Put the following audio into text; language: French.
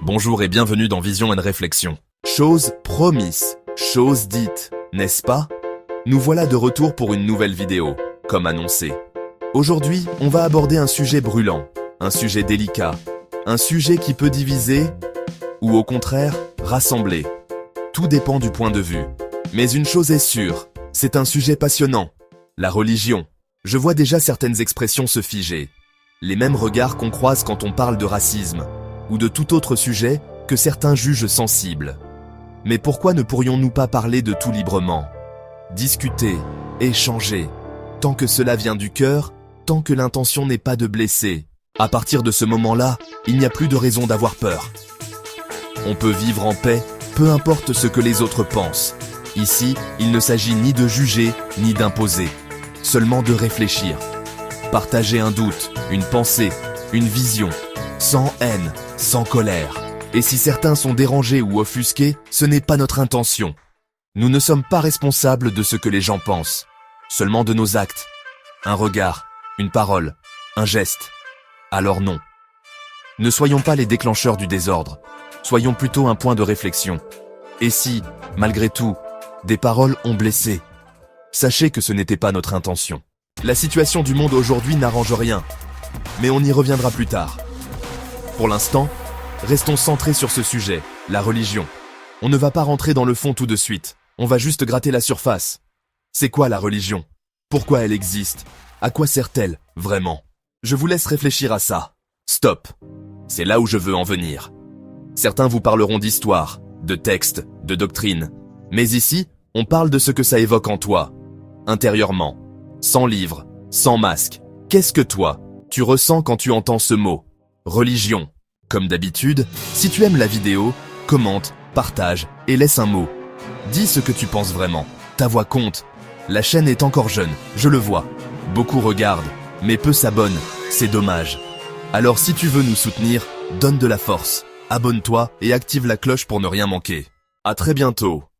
Bonjour et bienvenue dans Vision and Réflexion. Chose promise, chose dite, n'est-ce pas? Nous voilà de retour pour une nouvelle vidéo, comme annoncé. Aujourd'hui, on va aborder un sujet brûlant, un sujet délicat, un sujet qui peut diviser, ou au contraire, rassembler. Tout dépend du point de vue. Mais une chose est sûre, c'est un sujet passionnant. La religion. Je vois déjà certaines expressions se figer. Les mêmes regards qu'on croise quand on parle de racisme, ou de tout autre sujet que certains jugent sensible. Mais pourquoi ne pourrions-nous pas parler de tout librement? Discuter, échanger, tant que cela vient du cœur, tant que l'intention n'est pas de blesser. À partir de ce moment-là, il n'y a plus de raison d'avoir peur. On peut vivre en paix, peu importe ce que les autres pensent. Ici, il ne s'agit ni de juger, ni d'imposer, seulement de réfléchir. Partager un doute, une pensée, une vision, sans haine, sans colère. Et si certains sont dérangés ou offusqués, ce n'est pas notre intention. Nous ne sommes pas responsables de ce que les gens pensent, seulement de nos actes. Un regard, une parole, un geste. Alors non. Ne soyons pas les déclencheurs du désordre, soyons plutôt un point de réflexion. Et si, malgré tout, des paroles ont blessé, sachez que ce n'était pas notre intention. La situation du monde aujourd'hui n'arrange rien, mais on y reviendra plus tard. Pour l'instant, restons centrés sur ce sujet, la religion. On ne va pas rentrer dans le fond tout de suite, on va juste gratter la surface. C'est quoi la religion? Pourquoi elle existe? À quoi sert-elle, vraiment? Je vous laisse réfléchir à ça. Stop. C'est là où je veux en venir. Certains vous parleront d'histoire, de textes, de doctrine. Mais ici, on parle de ce que ça évoque en toi, intérieurement, sans livre, sans masque. Qu'est-ce que toi, tu ressens quand tu entends ce mot? Religion. Comme d'habitude, si tu aimes la vidéo, commente, partage et laisse un mot. Dis ce que tu penses vraiment. Ta voix compte. La chaîne est encore jeune, je le vois. Beaucoup regardent, mais peu s'abonnent. C'est dommage. Alors si tu veux nous soutenir, donne de la force. Abonne-toi et active la cloche pour ne rien manquer. À très bientôt.